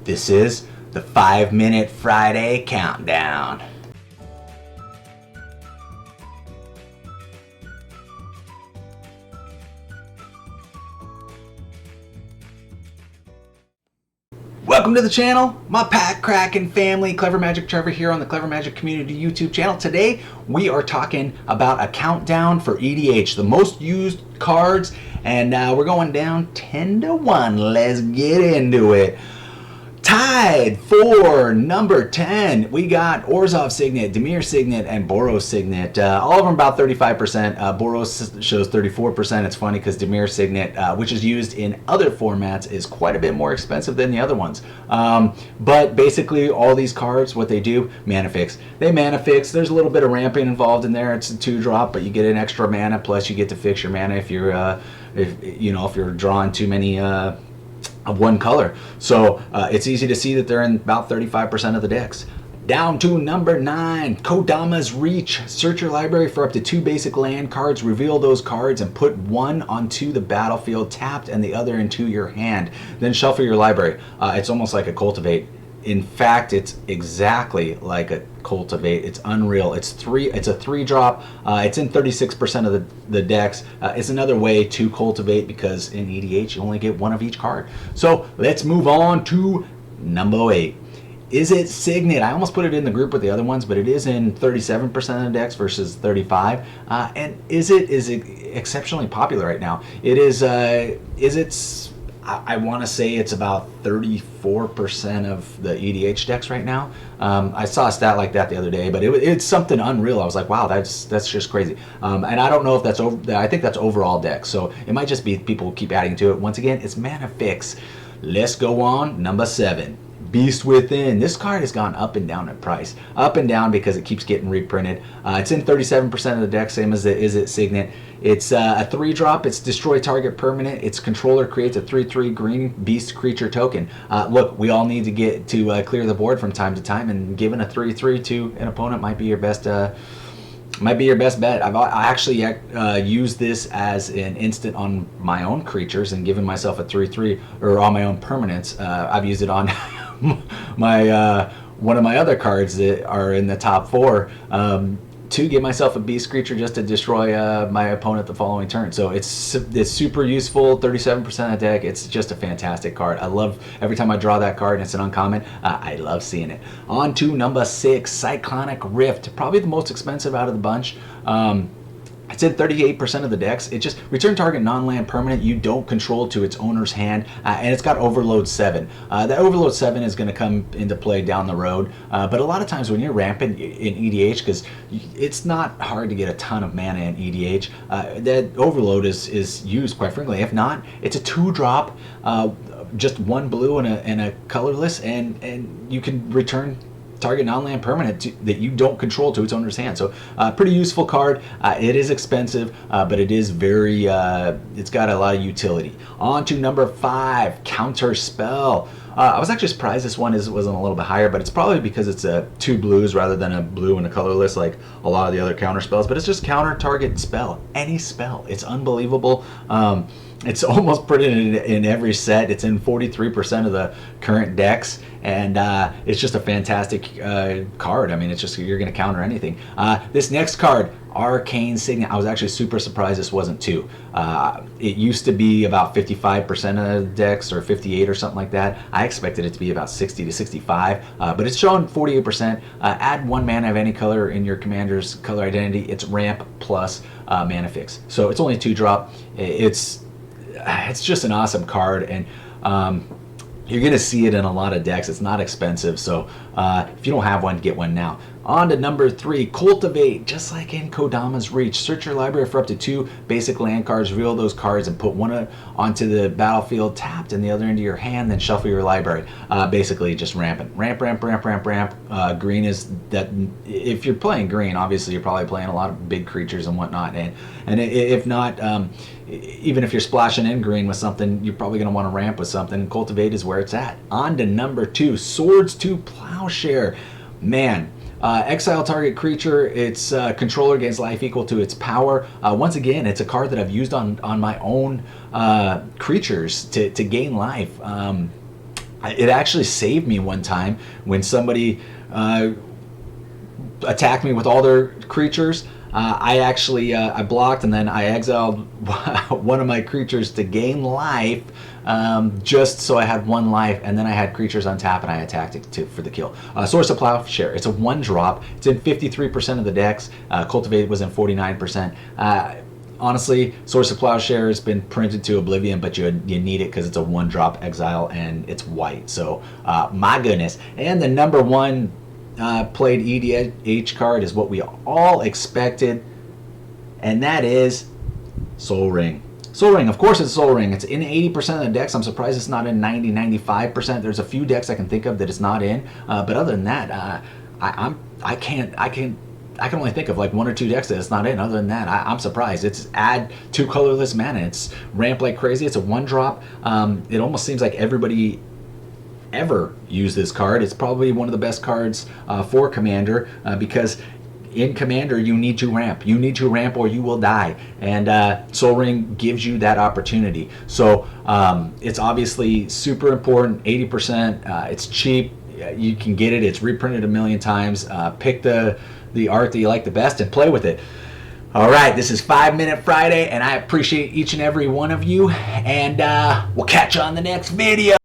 This is the 5-minute Friday countdown. Welcome to the channel, my pack cracking family. Clever Magic Trevor here on the Clever Magic Community YouTube channel. Today we are talking about a countdown for EDH, the most used cards, and we're going down 10 to 1. Let's get into it. Tied for number 10, we got Orzoff Signet, Dimir Signet, and Boros Signet. All of them about 35%. Boros shows 34%. It's funny because Dimir Signet, which is used in other formats, is quite a bit more expensive than the other ones. But basically, all these cards, what they do, mana fix. They mana fix. There's a little bit of ramping involved in there. It's a 2-drop, but you get an extra mana. Plus, you get to fix your mana if you're, if you're drawing too many. Of one color. So it's easy to see that they're in about 35% of the decks. Down to number 9, Kodamas Reach. Search your library for up to 2 basic land cards, reveal those cards, and put one onto the battlefield tapped and the other into your hand. Then shuffle your library. It's almost like a Cultivate. In fact, it's exactly like a Cultivate. It's unreal. It's a 3-drop. It's in 36% of the decks. It's another way to Cultivate because in EDH you only get one of each card. So let's move on to number 8. Is it Signet? I almost put it in the group with the other ones, but it is in 37% of the decks versus 35. And is it exceptionally popular right now? It is. I want to say it's about 34% of the EDH decks right now. I saw a stat like that the other day, but it's something unreal. I was like, wow, that's just crazy. And I don't know if that's over. I think that's overall decks, so it might just be people keep adding to it. Once again, it's mana fix. Let's go on. Number 7. Beast Within. This card has gone up and down in price. Up and down because it keeps getting reprinted. It's in 37% of the deck, same as the Is It Signet. It's a 3-drop. It's destroy target permanent. Its controller creates a 3/3 green beast creature token. Look, we all need to get to clear the board from time to time, and giving a 3/3 to an opponent might be your best. Might be your best bet. I actually used this as an instant on my own creatures and given myself a 3/3, or on my own permanents. I've used it on my one of my other cards that are in the top 4 to give myself a beast creature just to destroy my opponent the following turn. So it's super useful. 37% of the deck. It's just a fantastic card. I love every time I draw that card and it's an uncommon. I love seeing it. On to number 6, Cyclonic Rift. Probably the most expensive out of the bunch. It's in 38% of the decks. It just return target non-land permanent you don't control to its owner's hand, and it's got Overload 7. That Overload 7 is going to come into play down the road, but a lot of times when you're rampant in EDH, because it's not hard to get a ton of mana in EDH, that Overload is used quite frequently. If not, it's a 2-drop, just 1 blue and a colorless, and you can return target non-land permanent that you don't control to its owner's hand. So pretty useful card. It is expensive, but it is very, it's got a lot of utility. On to number 5, Counter Spell. I was actually surprised this one wasn't a little bit higher, but it's probably because it's 2 blues rather than a blue and a colorless like a lot of the other counter spells. But it's just counter target spell, any spell. It's unbelievable. It's almost printed in every set. It's in 43% of the current decks, and it's just a fantastic card. I mean, it's just, you're going to counter anything. This next card, Arcane Signet. I was actually super surprised this wasn't 2. It used to be about 55% of the decks, or 58 or something like that. I expected it to be about 60 to 65, but it's showing 48%. Add 1 mana of any color in your commander's color identity. It's ramp plus mana fix. So it's only 2-drop. It's just an awesome card, and you're going to see it in a lot of decks. It's not expensive, so if you don't have one, get one now. On to number 3, Cultivate. Just like in Kodamas Reach, search your library for up to 2 basic land cards, reveal those cards, and put one onto the battlefield tapped and the other into your hand, then shuffle your library. Basically just rampant. Ramp. Green is that. If you're playing green, obviously you're probably playing a lot of big creatures and whatnot, and if not, even if you're splashing in green with something, you're probably going to want to ramp with something, and Cultivate is where it's at. On to number 2, Swords to Plowshare. Man, exile target creature, its controller gains life equal to its power. Once again, it's a card that I've used on my own creatures to gain life. It actually saved me one time when somebody attacked me with all their creatures. I actually I blocked, and then I exiled one of my creatures to gain life, just so I had 1 life, and then I had creatures on tap and I attacked it for the kill. Source of Plowshare, it's a 1-drop. It's in 53% of the decks. Cultivate was in 49%. Honestly, Source of Plowshare has been printed to oblivion, but you need it because it's a 1-drop exile and it's white. So my goodness. And the number 1 played EDH card is what we all expected, and that is Soul Ring. Soul Ring, of course it's Soul Ring. It's in 80% of the decks. I'm surprised it's not in 95%. There's a few decks I can think of that it's not in, but other than that, I can only think of like 1 or 2 decks that it's not in. Other than that, I'm surprised. It's add 2 colorless mana. It's ramp like crazy. It's a 1-drop. It almost seems like everybody ever use this card. It's probably one of the best cards for Commander, because in Commander you need to ramp. You need to ramp or you will die, and Soul Ring gives you that opportunity. So it's obviously super important. 80%. It's cheap. You can get it. It's reprinted a million times. Pick the art that you like the best and play with it. All right, this is 5 Minute Friday, and I appreciate each and every one of you, and we'll catch you on the next video.